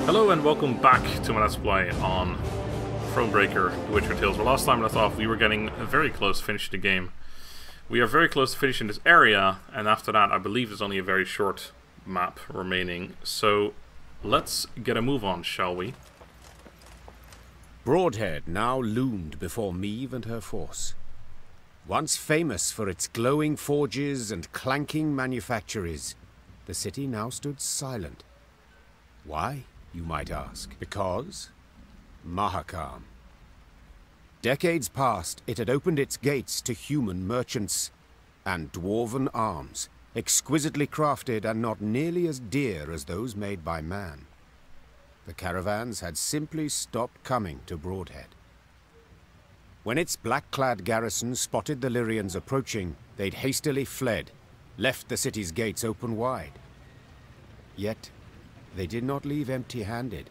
Hello and welcome back to my Let's Play on Thronebreaker, The Witcher Tales. Well, last time I left off, we were getting very close to finishing the game. We are very close to finishing this area, and after that I believe there's only a very short map remaining. So let's get a move on, shall we? Broadhead now loomed before Meve and her force. Once famous for its glowing forges and clanking manufactories, the city now stood silent. Why, you might ask? Because Mahakam. Decades past, it had opened its gates to human merchants and dwarven arms, exquisitely crafted and not nearly as dear as those made by man. The caravans had simply stopped coming to Broadhead. When its black-clad garrison spotted the Lyrians approaching, they'd hastily fled, left the city's gates open wide. Yet, they did not leave empty-handed.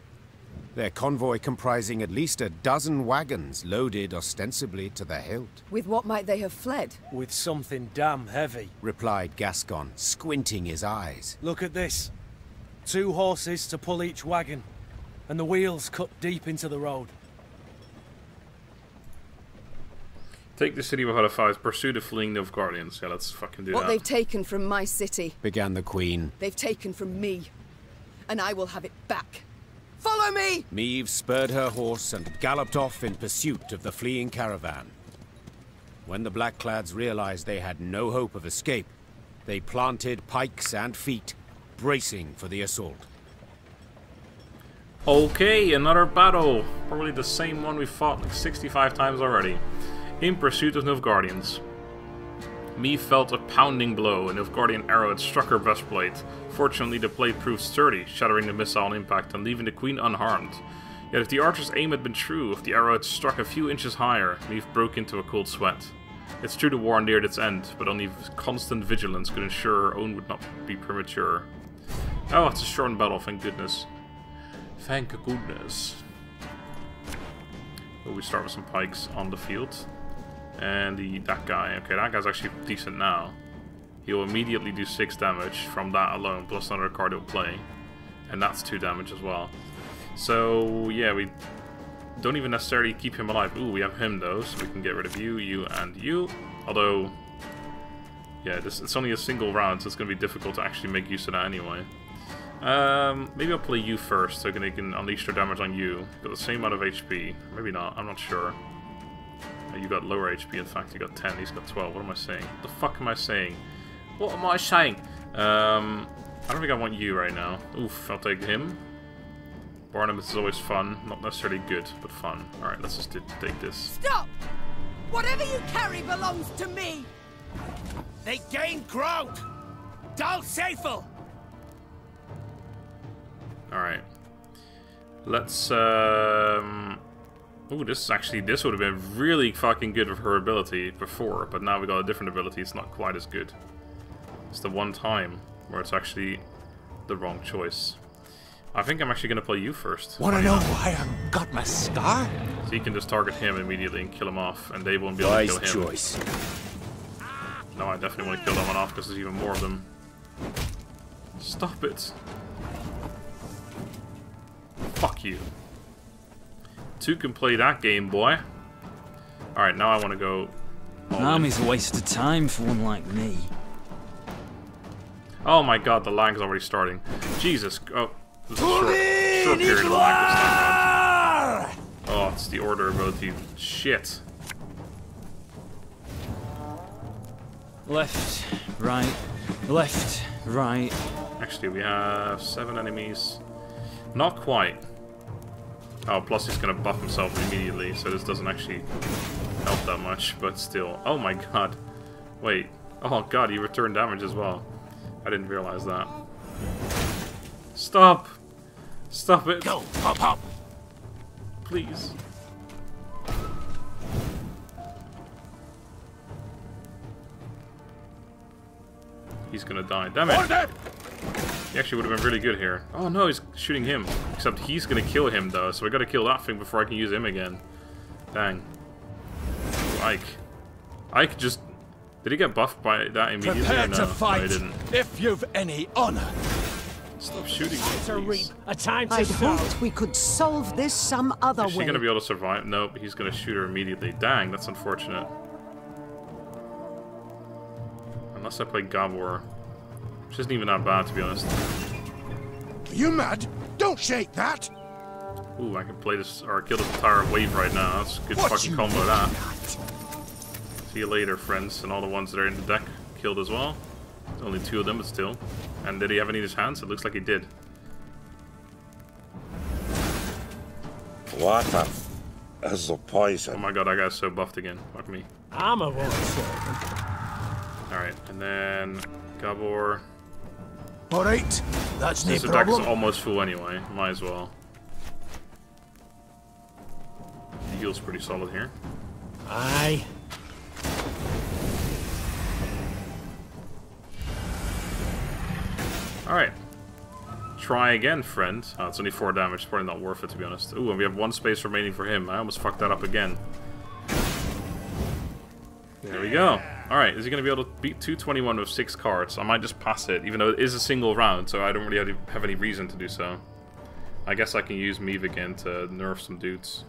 Their convoy comprising at least a dozen wagons loaded ostensibly to the hilt. With what might they have fled? With something damn heavy, replied Gascon, squinting his eyes. Look at this. 2 horses to pull each wagon, and the wheels cut deep into the road. Take the city without a fight, pursue the fleeing Nilfgaardians. Yeah, let's fucking do that. What they've taken from my city, began the Queen. they've taken from me. And I will have it back. Follow me! Meve spurred her horse and galloped off in pursuit of the fleeing caravan. When the Blackclads realized they had no hope of escape, they planted pikes and feet, bracing for the assault. Okay, another battle. Probably the same one we fought like 65 times already. In pursuit of Nilfgaardians. Meve felt a pounding blow. A Nilfgaardian arrow had struck her breastplate. Fortunately, the plate proved sturdy, shattering the missile on impact and leaving the Queen unharmed. Yet if the archer's aim had been true, if the arrow had struck a few inches higher, Meve broke into a cold sweat. It's true the war neared its end, but only constant vigilance could ensure her own would not be premature. Oh, it's a shortened battle, thank goodness. Thank goodness. Oh, we start with some pikes on the field. And that guy. Okay, that guy's actually decent now. He'll immediately do 6 damage from that alone, plus another card he'll play. And that's 2 damage as well. So, yeah, we don't even necessarily keep him alive. Ooh, we have him though, so we can get rid of you, you, and you. Although, yeah, it's only a single round, so it's going to be difficult to actually make use of that anyway. Maybe I'll play you first, so they can unleash their damage on you. Got the same amount of HP. Maybe not, I'm not sure. You got lower HP, in fact, you got 10, he's got 12. What am I saying? What the fuck am I saying? What am I saying? I don't think I want you right now. Oof, I'll take him. Barnabus is always fun. Not necessarily good, but fun. Alright, let's just take this. Stop! Whatever you carry belongs to me! They gain ground! Dal Seifel! Alright. Let's, ooh, this would have been really fucking good with her ability before, but now we got a different ability, it's not quite as good. It's the one time where it's actually the wrong choice. I think I'm actually going to play you first. Wanna know why I got my scar? So you can just target him immediately and kill him off, and they won't be able to kill him. Wise choice. No, I definitely want to kill that one off because there's even more of them. Stop it. Fuck you. 2 can play that game, boy. Alright, now I want to go... An army's a waste of time for one like me. Oh my god, the lag's already starting. Jesus. Oh, this is a short period of lag this time around. Oh, it's the order ability. Shit. Left, right, left, right. Actually, we have 7 enemies. Not quite. Oh, plus he's gonna buff himself immediately, so this doesn't actually help that much, but still. Oh my god. Wait. Oh god, he returned damage as well. I didn't realize that. Stop! Stop it! Go, hop, hop! Please. He's gonna die. Damn it! He actually would have been really good here. Oh no, he's shooting him. Except he's gonna kill him though, so I gotta kill that thing before I can use him again. Dang. Ike. Ike just... Did he get buffed by that immediately? Prepare no, to fight no, he didn't. if you've any honor. Stop shooting me, To reap, please. a time to I'd sow. hoped we could solve this some other Is she way. gonna be able to survive? Nope, he's gonna shoot her immediately. Dang, that's unfortunate. Unless I play Gabor. Which isn't even that bad, to be honest. Are you mad? Don't shake that! Ooh, I can play this, or kill this entire wave right now. That's a good fucking combo, that. See you later, friends. And all the ones that are in the deck killed as well. There's only 2 of them, but still. And did he have any in his hands? It looks like he did. Water is the Oh poison. my god, that guy's so buffed again. Fuck me. I'm a voice. Alright, and then Gabor. Alright, that's no This deck is problem. almost full anyway. Might as well. The heal's pretty solid here. Aye. Alright. Try again, friend. Oh, it's only 4 damage. It's probably not worth it, to be honest. Ooh, and we have 1 space remaining for him. I almost fucked that up again. There we go. Alright, is he going to be able to beat 221 with 6 cards? I might just pass it, even though it is a single round, so I don't really have any reason to do so. I guess I can use Meve again to nerf some dudes.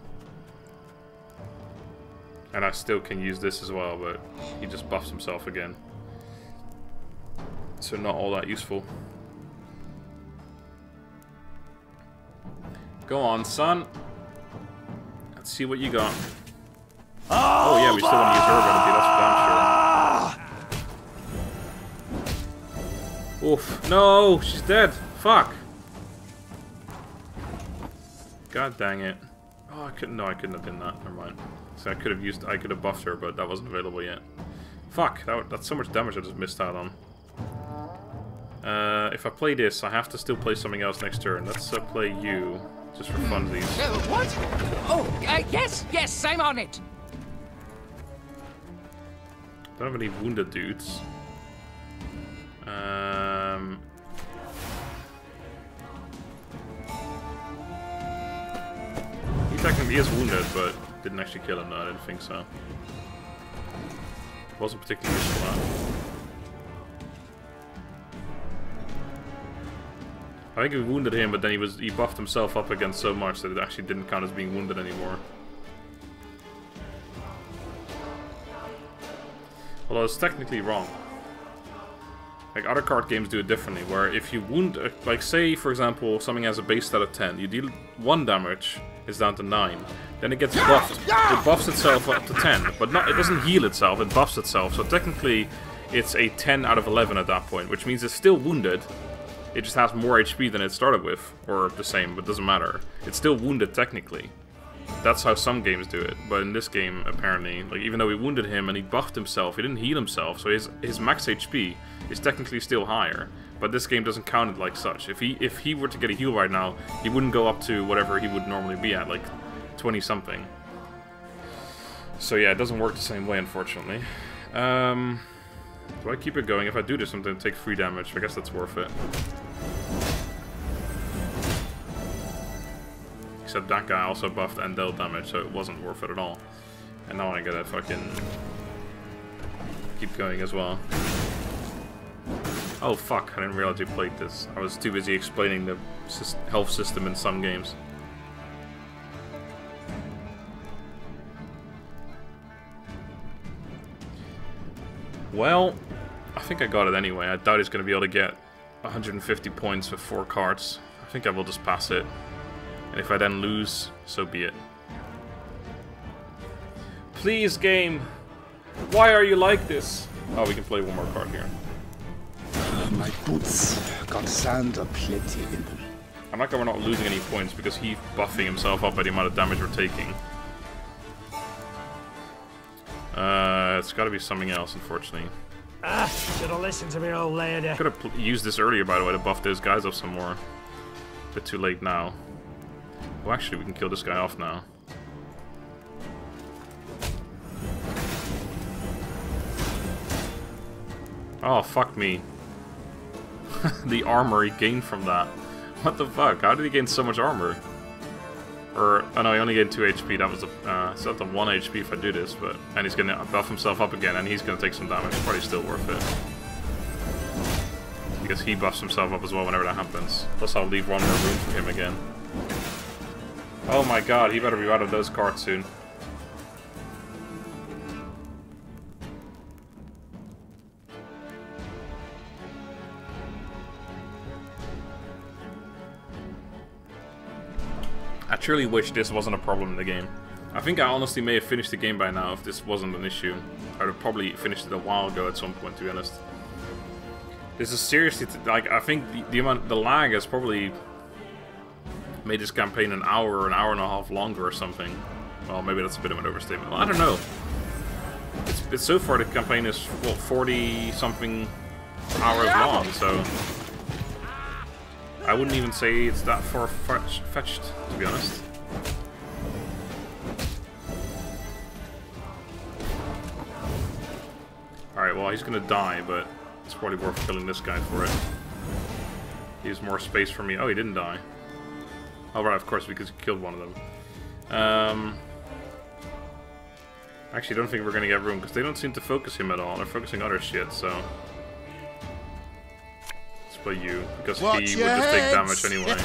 And I still can use this as well, but he just buffs himself again. So not all that useful. Go on, son. Let's see what you got. Oh yeah, we still want to use her ability, that's for damn sure. Oof. No, she's dead. Fuck. God dang it. Oh, I couldn't have done that. Never mind. So I could have buffed her, but that wasn't available yet. Fuck, that's so much damage I just missed out on. If I play this, I have to still play something else next turn. Let's play you, just for funsies. What? Oh, yes, I'm on it. Don't have any wounded dudes. He technically is wounded, but didn't actually kill him. No, I didn't think so. Wasn't particularly useful. I think we wounded him, but then he buffed himself up again so much that it actually didn't count as being wounded anymore. Although it's technically wrong. Like, other card games do it differently, where if you wound, like say for example something has a base stat of 10, you deal 1 damage, it's down to 9. Then it gets buffed. It buffs itself up to 10, but not, it doesn't heal itself, it buffs itself. So technically it's a 10 out of 11 at that point, which means it's still wounded. It just has more HP than it started with, or the same, but it doesn't matter. It's still wounded technically. That's how some games do it, but in this game, apparently, like, even though we wounded him and he buffed himself, he didn't heal himself, so his max HP is technically still higher. But this game doesn't count it like such. If he were to get a heal right now, he wouldn't go up to whatever he would normally be at, like 20 something. So yeah, it doesn't work the same way, unfortunately. Do I keep it going? If I do this, I'm going to take 3 damage. I guess that's worth it. Except that guy also buffed and dealt damage, so it wasn't worth it at all. And now I gotta fucking keep going as well. Oh fuck, I didn't realize you played this. I was too busy explaining the health system in some games. Well, I think I got it anyway. I doubt he's going to be able to get 150 points with 4 cards. I think I will just pass it. And if I then lose, so be it. Please, game! Why are you like this? Oh, we can play 1 more card here. My boots got sand aplenty in them. I'm not going to we're not losing any points because he's buffing himself up by the amount of damage we're taking. It's got to be something else, unfortunately. Ah, should have listened to me, old lady. I could have used this earlier, by the way, to buff those guys up some more. A bit too late now. Oh, actually, we can kill this guy off now. Oh, fuck me. The armor he gained from that. What the fuck? How did he gain so much armor? Or, oh no, he only gained 2 HP. That was a, so that's a 1 HP if I do this, but... And he's gonna buff himself up again, and he's gonna take some damage. Probably still worth it. Because he buffs himself up as well whenever that happens. Plus I'll leave one more room for him again. Oh my god, he better be out of those cards soon. I truly wish this wasn't a problem in the game. I think I honestly may have finished the game by now if this wasn't an issue. I would have probably finished it a while ago at some point, to be honest. This is seriously, like, I think the lag has probably made this campaign an hour or an hour and a half longer or something. Well, maybe that's a bit of an overstatement. Well, I don't know. It's so far the campaign is, what, 40-something hours long, so I wouldn't even say it's that far-fetched, to be honest. Alright, well, he's gonna die, but it's probably worth killing this guy for it. He has more space for me. Oh, he didn't die. Oh, right, of course, because he killed one of them. Actually, I don't think we're gonna get room, because they don't seem to focus him at all. They're focusing other shit, so let's play you, because he would just take damage anyway.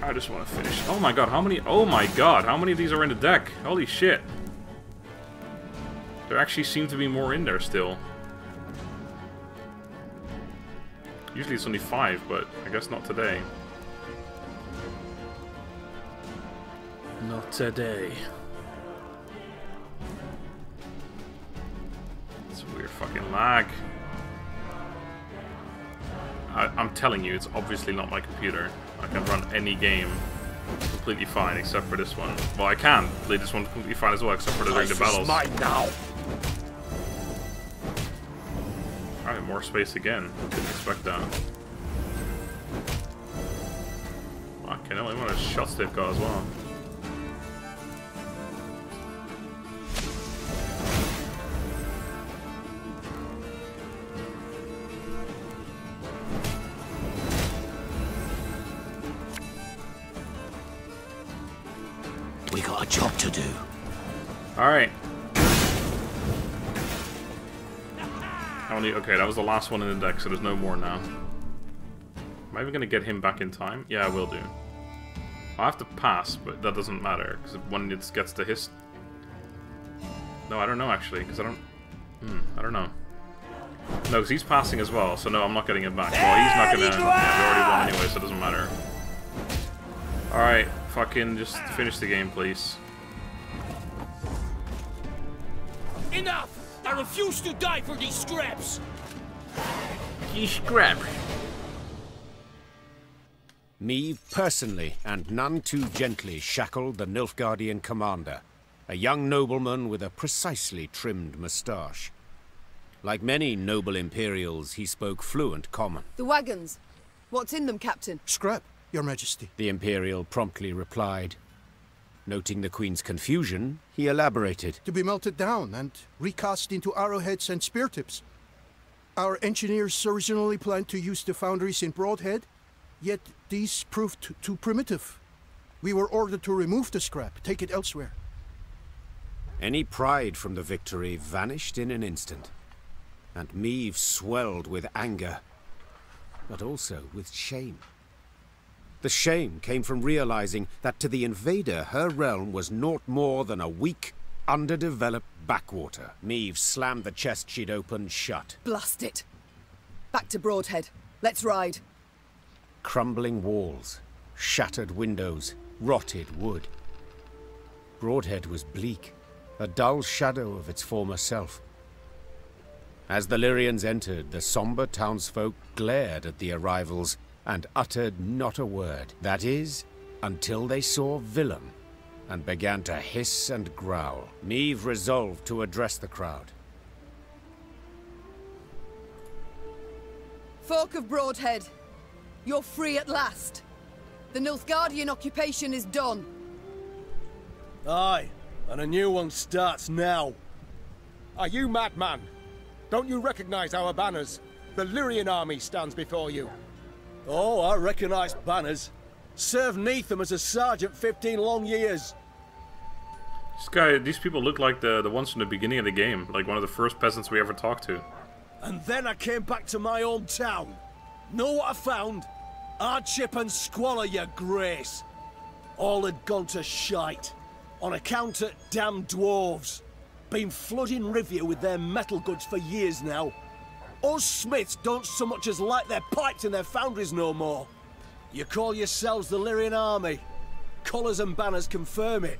I just want to finish. Oh my god, how many? Oh my god, how many of these are in the deck? Holy shit. There actually seem to be more in there still. Usually it's only 5, but I guess not today. Not today. It's a weird fucking lag. I'm telling you, it's obviously not my computer. I can run any game completely fine except for this one. Well, I can play this one completely fine as well, except for during the battles. Mine now. Alright, more space again. Didn't expect that. Fucking hell, I want a shots they've got as well. We got a job to do. Alright. Okay, that was the last one in the deck, so there's no more now. Am I even going to get him back in time? Yeah, I will do. I'll have to pass, but that doesn't matter, because when it gets to his... No, I don't know, actually, because I don't... I don't know. No, because he's passing as well, so no, I'm not getting him back. Well, he's not going to... Yeah, we already won anyway, so it doesn't matter. Alright, fucking just finish the game, please. Enough! I refuse to die for these scraps! These scraps? Meve personally, and none too gently, shackled the Nilfgaardian commander, a young nobleman with a precisely trimmed moustache. Like many noble Imperials, he spoke fluent common. The wagons. What's in them, Captain? Scrap, Your Majesty. The Imperial promptly replied. Noting the Queen's confusion, he elaborated. To be melted down and recast into arrowheads and spear tips. Our engineers originally planned to use the foundries in Broadhead, yet these proved too primitive. We were ordered to remove the scrap, take it elsewhere. Any pride from the victory vanished in an instant, and Meve swelled with anger, but also with shame. The shame came from realizing that to the invader, her realm was naught more than a weak, underdeveloped backwater. Meve slammed the chest she'd opened shut. Blast it! Back to Broadhead. Let's ride. Crumbling walls, shattered windows, rotted wood. Broadhead was bleak, a dull shadow of its former self. As the Lyrians entered, the somber townsfolk glared at the arrivals and uttered not a word. That is, until they saw Willem and began to hiss and growl. Meve resolved to address the crowd. Folk of Broadhead, you're free at last. The Nilfgaardian occupation is done. Aye, and a new one starts now. Are you madman? Don't you recognize our banners? The Lyrian army stands before you. Oh, I recognise banners. Served neath them as a sergeant 15 long years. These people look like the ones from the beginning of the game, like one of the first peasants we ever talked to. And then I came back to my own town. Know what I found? Hardship and squalor, your grace. All had gone to shite. On account of damn dwarves. Been flooding Rivia with their metal goods for years now. Us smiths don't so much as light their pipes in their foundries no more. You call yourselves the Lyrian army. Colours and banners confirm it.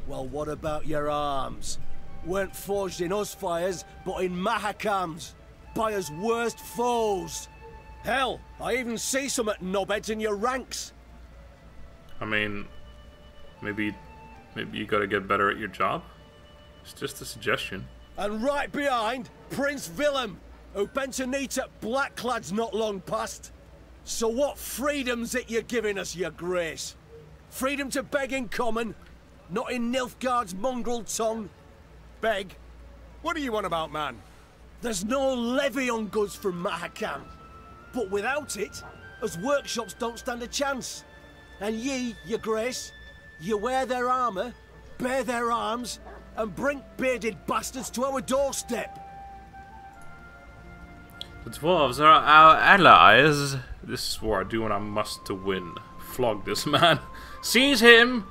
Well, what about your arms? Weren't forged in us fires, but in Mahakams. By us worst foes. Hell, I even see some at knobheads in your ranks. I mean, maybe you gotta get better at your job? It's just a suggestion. And right behind, Prince Willem, who bent a knee to blackclads not long past. So what freedom's it you're giving us, your grace? Freedom to beg in common, not in Nilfgaard's mongrel tongue. Beg? What do you want about, man? There's no levy on goods from Mahakam. But without it, us workshops don't stand a chance. And ye, your grace, you wear their armour, bear their arms, and bring bearded bastards to our doorstep. The dwarves are our allies. This is what I do when I must to win. Flog this man. Seize him!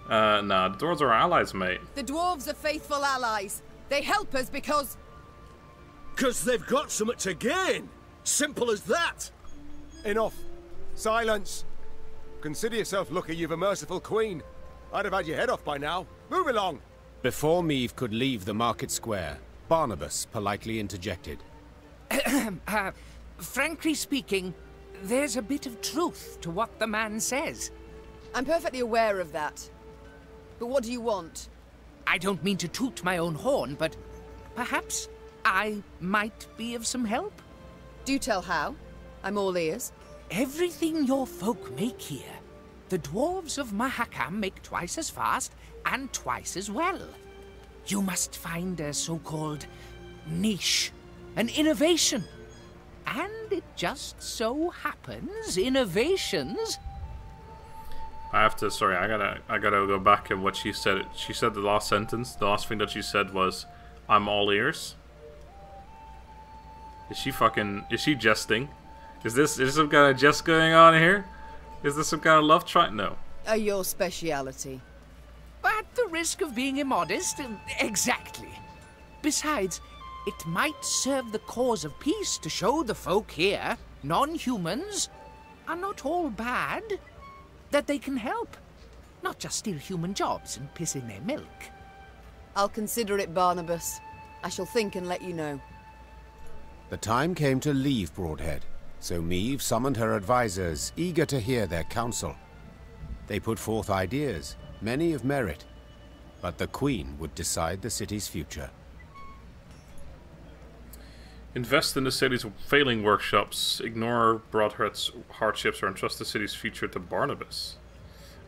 Nah, the dwarves are our allies, mate. The dwarves are faithful allies. They help us because... 'Cause they've got something to gain. Simple as that. Enough. Silence. Consider yourself lucky you've a merciful queen. I'd have had your head off by now. Move along. Before Meve could leave the market square, Barnabus politely interjected. Frankly speaking, there's a bit of truth to what the man says. I'm perfectly aware of that. But what do you want? I don't mean to toot my own horn, but perhaps I might be of some help. Do tell how. I'm all ears. Everything your folk make here, the dwarves of Mahakam make twice as fast and twice as well. You must find a so-called niche, an innovation. And it just so happens innovations... I have to, sorry, I gotta go back and what she said. She said the last sentence, the last thing that she said was, I'm all ears. Is she jesting? Is some kind of jest going on here? Is this some kind of love triangle? No. Your speciality. At the risk of being immodest, exactly. Besides, it might serve the cause of peace to show the folk here, non-humans, are not all bad. That they can help. Not just steal human jobs and piss in their milk. I'll consider it, Barnabas. I shall think and let you know. The time came to leave Broadhead, so Meve summoned her advisors, eager to hear their counsel. They put forth ideas, many of merit, but the Queen would decide the city's future. Invest in the city's failing workshops, ignore Broadhead's hardships, or entrust the city's future to Barnabus.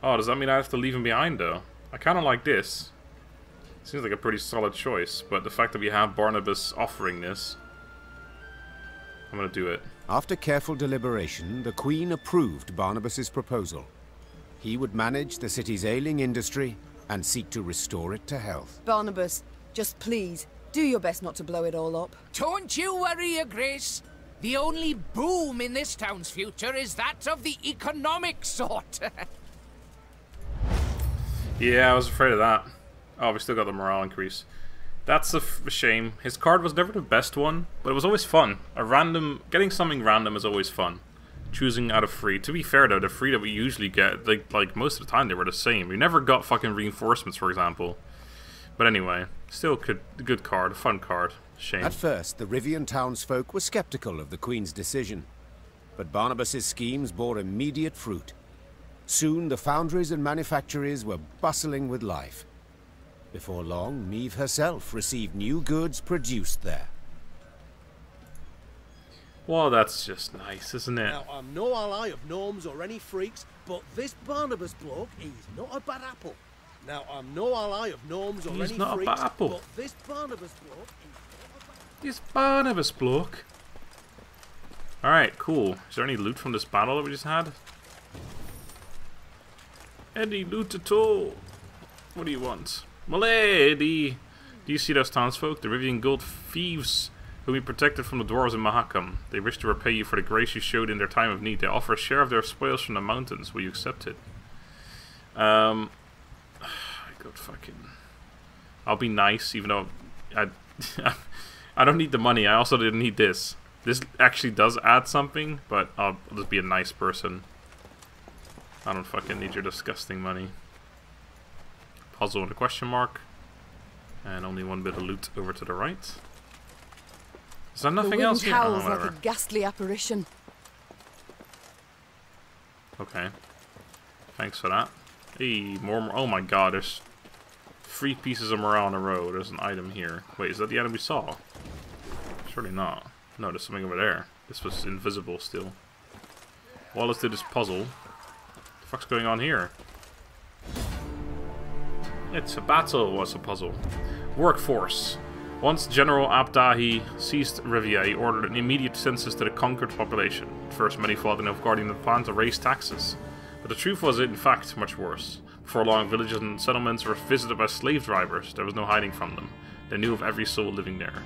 Oh, does that mean I have to leave him behind, though? I kind of like this. Seems like a pretty solid choice, but the fact that we have Barnabus offering this, I'm gonna do it. After careful deliberation, the Queen approved Barnabas's proposal. He would manage the city's ailing industry and seek to restore it to health. Barnabas, just please, do your best not to blow it all up. Don't you worry, Your Grace. The only boom in this town's future is that of the economic sort. Yeah, I was afraid of that. Oh, we still got the morale increase. That's a shame. His card was never the best one, but it was always fun. Getting something random is always fun. Choosing out of free. To be fair though, the free that we usually get, like most of the time they were the same. We never got fucking reinforcements, for example. But anyway, still a good card, a fun card. Shame. At first, the Rivian townsfolk were skeptical of the Queen's decision, but Barnabas's schemes bore immediate fruit. Soon, the foundries and manufactories were bustling with life. Before long, Meve herself received new goods produced there. Well, that's just nice, isn't it? Now, I'm no ally of gnomes or any freaks, but this Barnabas bloke, he's not a bad apple. Now, I'm no ally of gnomes or any freaks, but this Barnabas bloke, This Barnabas bloke. Alright, cool. Is there any loot from this battle that we just had? Any loot at all? What do you want? Milady! Do you see those townsfolk? The Rivian gold thieves whom we protected from the dwarves in Mahakam. They wish to repay you for the grace you showed in their time of need. They offer a share of their spoils from the mountains. Will you accept it? I got fucking... I'll be nice, even though I don't need the money. I also didn't need this. This actually does add something, but I'll just be a nice person. I don't fucking need your disgusting money. Puzzle with a question mark. And only one bit of loot over to the right. Is there nothing else here? The wind howls like a ghastly apparition. Okay. Thanks for that. Hey, more. Oh my god, there's 3 pieces of morale in a row. There's an item here. Wait, is that the item we saw? Surely not. No, there's something over there. This was invisible still. Well, let's do this puzzle. What the fuck's going on here? It's a battle. What's a puzzle? Workforce. Once General Abdahi seized Rivia, he ordered an immediate census to the conquered population. At first, many thought the Nilfgaardian had planned to raise taxes. But the truth was, in fact, much worse. Before long, villages and settlements were visited by slave drivers. There was no hiding from them. They knew of every soul living there.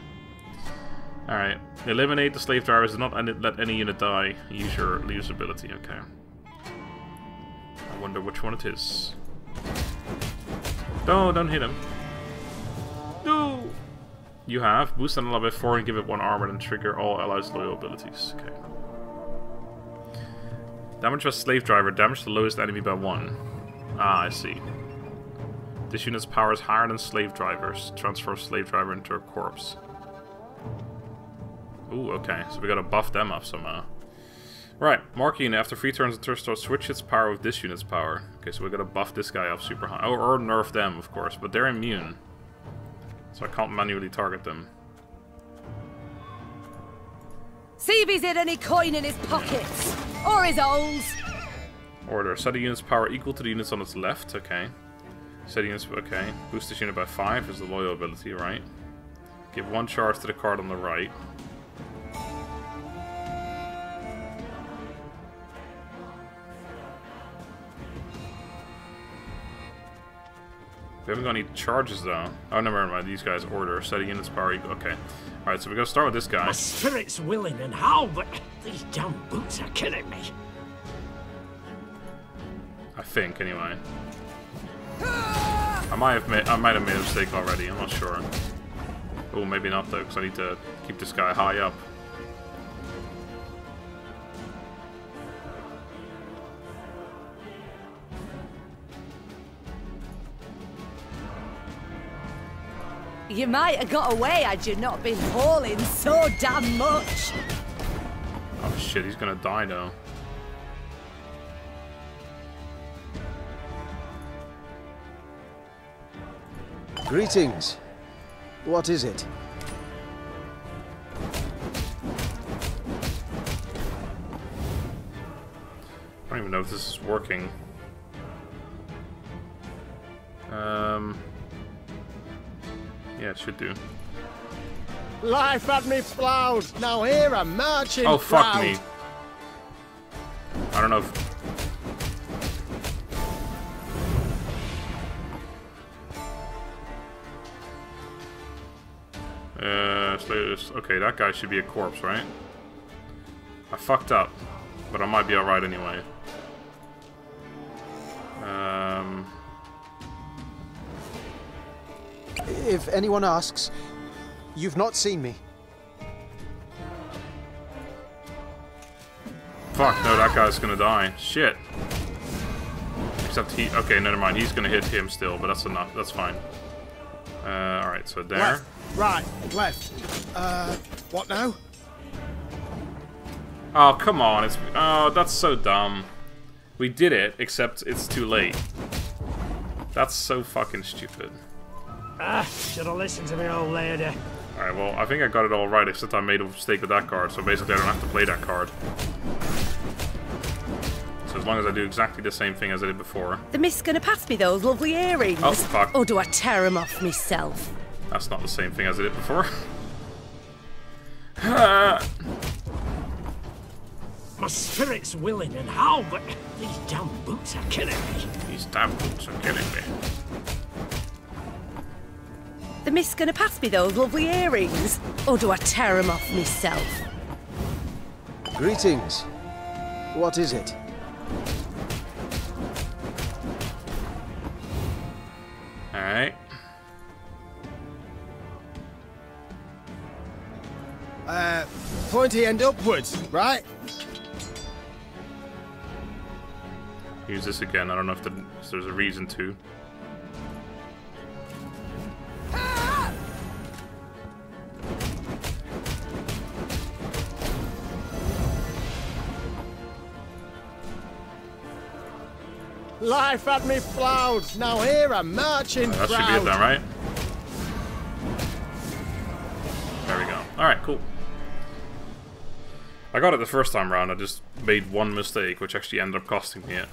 Alright. Eliminate the slave drivers. Do not let any unit die. Use your ability. Okay. I wonder which one it is. No, don't hit him. No! You have. Boost an ally by 4 and give it 1 armor and trigger all allies' loyal abilities. Okay. Damage by slave driver. Damage the lowest enemy by 1. Ah, I see. This unit's power is higher than slave drivers. Transfer slave driver into a corpse. Ooh, okay. So we gotta buff them up somehow. Right, mark unit. After 3 turns, the turn starts switch its power with this unit's power. Okay, so we gotta buff this guy up super high. Oh, or nerf them, of course. But they're immune. So I can't manually target them. See if he's hid any coin in his pockets. Or his holes. Order. Set a unit's power equal to the units on its left. Okay. Set units. Okay. Boost this unit by 5 is the loyal ability, right? Give 1 charge to the card on the right. We haven't got any charges though. Oh, never mind. These guys order. Set a unit's power equal. Okay. Alright, so we gotta start with this guy. My spirit's willing and how, but these damn boots are killing me. I think, anyway. I might have made a mistake already. I'm not sure. Oh, maybe not though, because I need to keep this guy high up. You might have got away had you not been hauling so damn much. Oh shit, he's gonna die now. Greetings. What is it? I don't even know if this is working. Yeah, it should do. Life had me ploughed. Now here I'm marching. Oh, fuck proud. me. I don't know if... Okay, that guy should be a corpse, right? I fucked up, but I might be alright anyway. If anyone asks, you've not seen me. Fuck, no, that guy's gonna die. Shit. Except he... Okay, never mind. He's gonna hit him still, but that's enough. That's fine. Alright, so there. Left, right, left. What now? Oh, come on. It's... Oh, that's so dumb. We did it, except it's too late. That's so fucking stupid. Should have listened to me, old lady. Alright, well, I think I got it all right, except I made a mistake with that card, so basically I don't have to play that card. So as long as I do exactly the same thing as I did before. The mist's gonna pass me those lovely earrings. Oh, fuck. Or do I tear them off myself? That's not the same thing as I did before. My spirit's willing and how, but these damn boots are killing me. These damn boots are killing me. The mist's gonna pass me those lovely earrings? Or do I tear 'em off myself? Greetings. What is it? Alright. Pointy end upwards, right? Use this again. I don't know if there's a reason to. Life had me flowed. Now here I'm marching That proud. should be it then, right? There we go. Alright, cool. I got it the first time round. I just made one mistake, which actually ended up costing me it.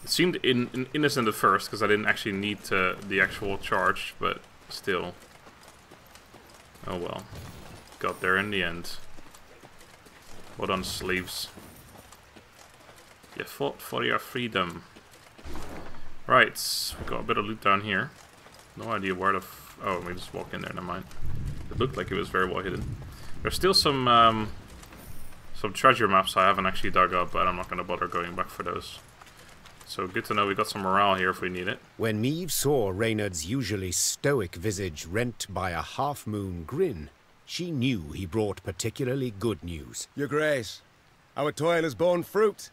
It seemed innocent at first, because I didn't actually need the actual charge, but still. Oh well. Got there in the end. Well done, slaves. You fought for your freedom. Right, we got a bit of loot down here. No idea where the oh, we just walk in there, never mind. It looked like it was very well hidden. There's still some treasure maps I haven't actually dug up, but I'm not going to bother going back for those. So good to know we got some morale here if we need it. When Meve saw Reynard's usually stoic visage rent by a half-moon grin, she knew he brought particularly good news. Your Grace, our toil has borne fruit.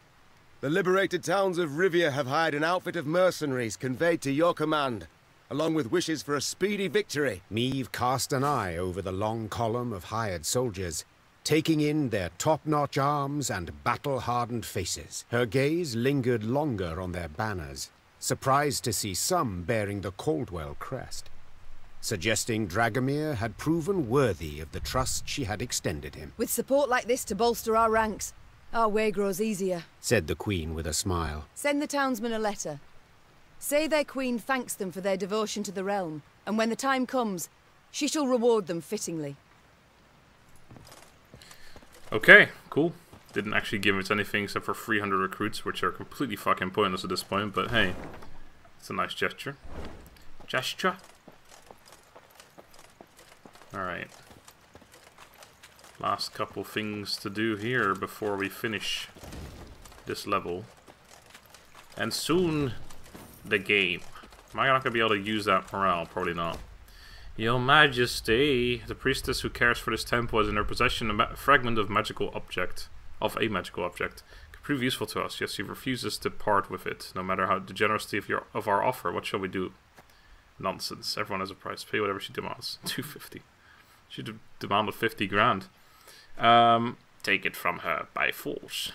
The liberated towns of Rivia have hired an outfit of mercenaries conveyed to your command, along with wishes for a speedy victory. Meve cast an eye over the long column of hired soldiers, taking in their top-notch arms and battle-hardened faces. Her gaze lingered longer on their banners, surprised to see some bearing the Caldwell crest, suggesting Dragomir had proven worthy of the trust she had extended him. With support like this to bolster our ranks, our way grows easier, said the Queen with a smile. Send the townsmen a letter. Say their queen thanks them for their devotion to the realm, and when the time comes, she shall reward them fittingly. Okay, cool. Didn't actually give us anything except for 300 recruits, which are completely fucking pointless at this point, but hey, it's a nice gesture. Alright. Last couple things to do here before we finish this level. And soon, the game. Am I not going to be able to use that morale? Probably not. Your Majesty, the priestess who cares for this temple has in her possession a fragment of a magical object. Could prove useful to us. Yes, she refuses to part with it, no matter how the generosity of our offer. What shall we do? Nonsense. Everyone has a price. Pay whatever she demands. 250. She demanded 50 grand. Take it from her by force.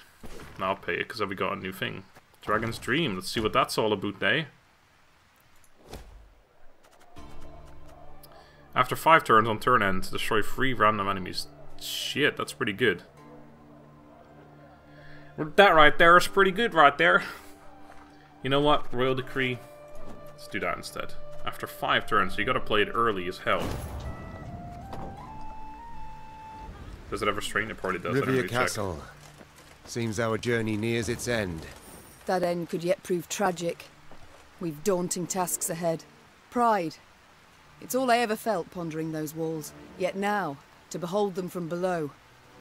Now I'll pay it because we got a new thing. Dragon's Dream. Let's see what that's all about, eh? After 5 turns on turn end, destroy 3 random enemies. Shit, that's pretty good. That right there is pretty good right there. You know what? Royal Decree. Let's do that instead. After 5 turns, you gotta play it early as hell. Does it ever strain? It probably does. Rivia Castle. Seems our journey nears its end. That end could yet prove tragic. We've daunting tasks ahead. Pride. It's all I ever felt pondering those walls. Yet now, to behold them from below,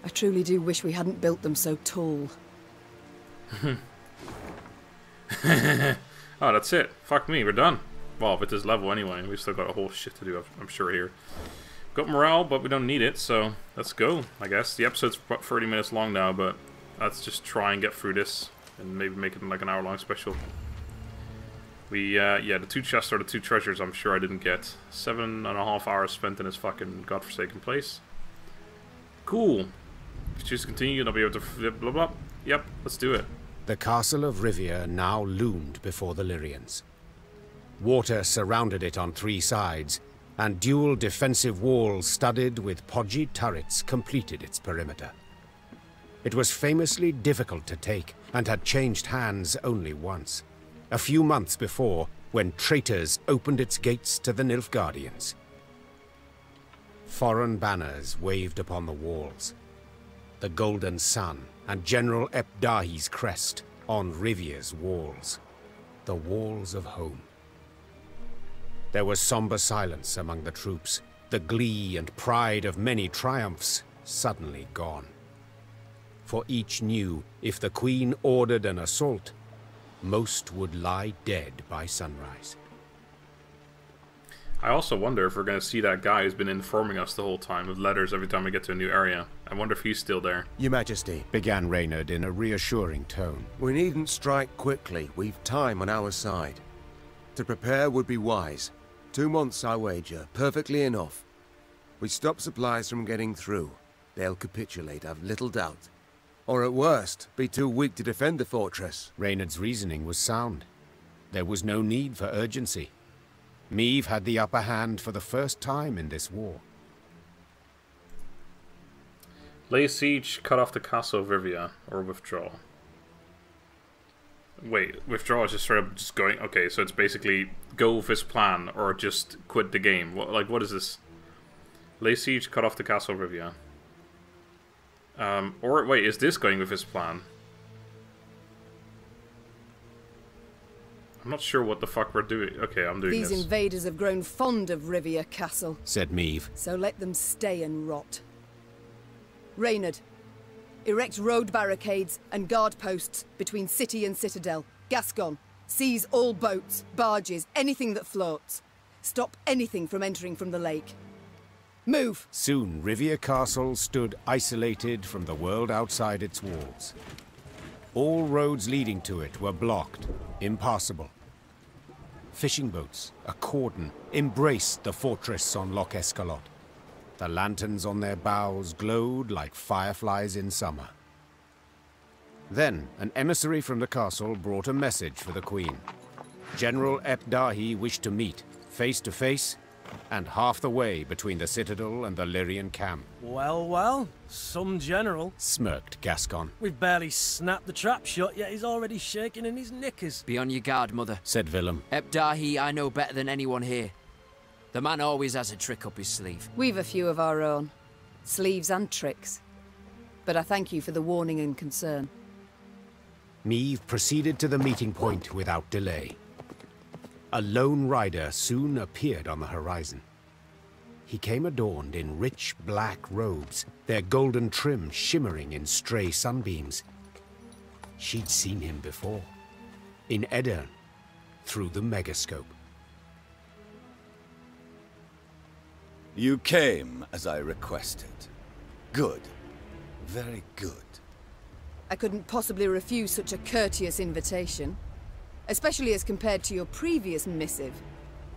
I truly do wish we hadn't built them so tall. Oh, that's it. Fuck me, we're done. Well, with this level anyway. We've still got a whole shit to do, I'm sure, here. Got morale, but we don't need it, so let's go, I guess. The episode's about 30 minutes long now, but let's just try and get through this and maybe make it like an hour-long special. Yeah, the 2 chests are the 2 treasures I'm sure I didn't get. 7.5 hours spent in this fucking godforsaken place. Cool. If you choose to continue, I'll be able to blah blah. Yep, let's do it. The castle of Rivia now loomed before the Lyrians. Water surrounded it on 3 sides, and dual defensive walls studded with podgy turrets completed its perimeter. It was famously difficult to take, and had changed hands only once. A few months before, when traitors opened its gates to the Nilfgaardians. Foreign banners waved upon the walls. The Golden Sun and General Ep.64's crest on Rivia's walls. The walls of home. There was somber silence among the troops, the glee and pride of many triumphs suddenly gone. For each knew if the Queen ordered an assault, most would lie dead by sunrise. I also wonder if we're going to see that guy who's been informing us the whole time with letters every time we get to a new area. I wonder if he's still there. Your Majesty, began Reynard in a reassuring tone. We needn't strike quickly. We've time on our side. To prepare would be wise. 2 months, I wager. Perfectly enough. We stop supplies from getting through. They'll capitulate, I've little doubt. Or at worst, be too weak to defend the fortress. Reynard's reasoning was sound. There was no need for urgency. Meve had the upper hand for the first time in this war. Lay siege, cut off the castle of Rivia, or withdraw. Wait, withdraw is just straight up just going... Okay, so it's basically go with his plan, or just quit the game. What is this? Lay siege, cut off the castle of Rivia. Or wait, is this going with his plan? I'm not sure what the fuck we're doing. Okay, I'm doing this. These invaders have grown fond of Rivia Castle, said Meve. So let them stay and rot. Reynard, erect road barricades and guard posts between city and citadel. Gascon, seize all boats, barges, anything that floats. Stop anything from entering from the lake. Move! Soon, Rivia Castle stood isolated from the world outside its walls. All roads leading to it were blocked, impassable. Fishing boats, a cordon, embraced the fortress on Loch Escalot. The lanterns on their bows glowed like fireflies in summer. Then, an emissary from the castle brought a message for the Queen. General Ep.64 wished to meet, face to face, and half the way between the citadel and the Lyrian camp. Well, well, some general, smirked Gascon. We've barely snapped the trap shut, yet he's already shaking in his knickers. Be on your guard, Mother, said Willem. Ep.64 I know better than anyone here. The man always has a trick up his sleeve. We've a few of our own. Sleeves and tricks. But I thank you for the warning and concern. Meve proceeded to the meeting point without delay. A lone rider soon appeared on the horizon. He came adorned in rich black robes, their golden trim shimmering in stray sunbeams. She'd seen him before, in Edirn, through the megascope. You came as I requested. Good. Very good. I couldn't possibly refuse such a courteous invitation. Especially as compared to your previous missive.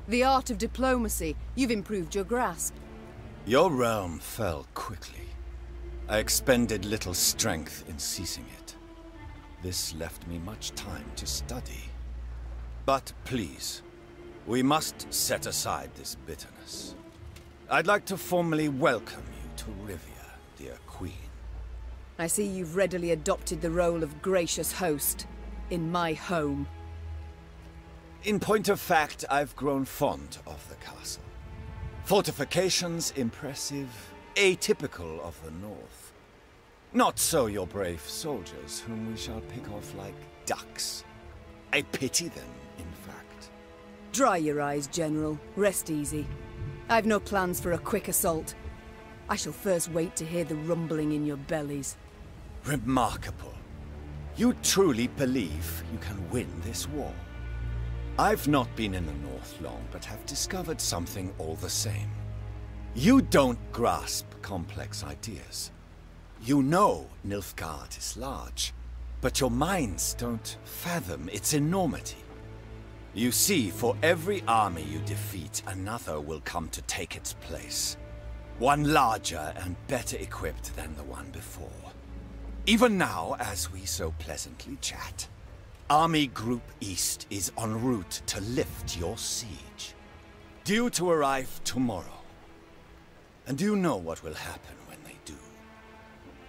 The art of diplomacy, you've improved your grasp. Your realm fell quickly. I expended little strength in seizing it. This left me much time to study. But please, we must set aside this bitterness. I'd like to formally welcome you to Rivia, dear Queen. I see you've readily adopted the role of gracious host in my home. In point of fact, I've grown fond of the castle. Fortifications impressive, atypical of the north. Not so your brave soldiers, whom we shall pick off like ducks. I pity them, in fact. Dry your eyes, General. Rest easy. I've no plans for a quick assault. I shall first wait to hear the rumbling in your bellies. Remarkable. You truly believe you can win this war? I've not been in the North long, but have discovered something all the same. You don't grasp complex ideas. You know Nilfgaard is large, but your minds don't fathom its enormity. You see, for every army you defeat, another will come to take its place. One larger and better equipped than the one before. Even now, as we so pleasantly chat, Army Group East is en route to lift your siege. Due to arrive tomorrow. And do you know what will happen when they do?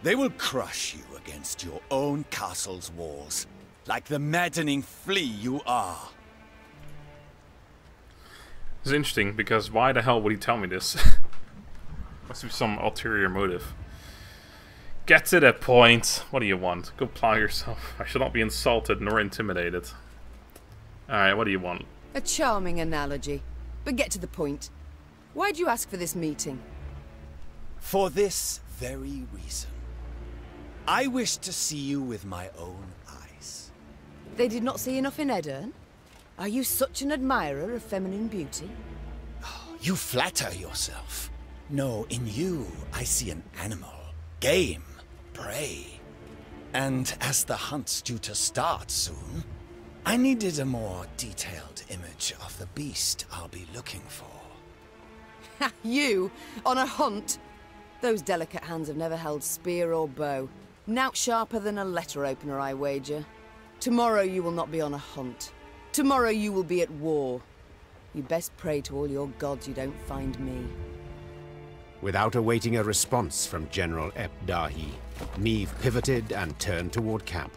They will crush you against your own castle's walls, like the maddening flea you are. It's interesting, because why the hell would he tell me this? Must be some ulterior motive. Get to the point. What do you want? Go plow yourself. I shall not be insulted nor intimidated. Alright, what do you want? A charming analogy. But get to the point. Why'd you ask for this meeting? For this very reason. I wish to see you with my own eyes. They did not see enough in Edirn? Are you such an admirer of feminine beauty? You flatter yourself. No, in you, I see an animal. Game. Prey. And as the hunt's due to start soon, I needed a more detailed image of the beast I'll be looking for. You? On a hunt? Those delicate hands have never held spear or bow. Nout sharper than a letter opener, I wager. Tomorrow you will not be on a hunt. Tomorrow you will be at war. You best pray to all your gods you don't find me. Without awaiting a response from General Ep.64, Meve pivoted and turned toward camp.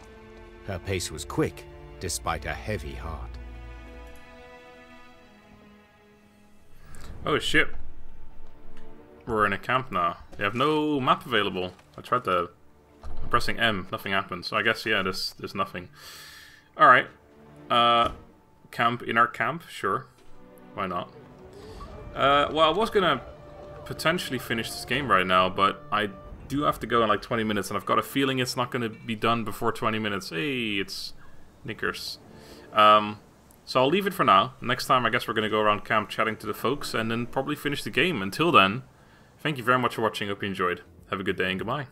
Her pace was quick, despite a heavy heart. Oh shit. We're in a camp now. We have no map available. I tried to... I'm pressing M, nothing happened. So I guess, yeah, there's nothing. Alright. Camp in our camp? Sure. Why not? Well, I was gonna potentially finish this game right now, but I do have to go in like 20 minutes, and I've got a feeling it's not gonna be done before 20 minutes. Hey, it's Knickers. So I'll leave it for now. Next time, I guess we're gonna go around camp chatting to the folks, and then probably finish the game. Until then, thank you very much for watching. Hope you enjoyed. Have a good day and goodbye.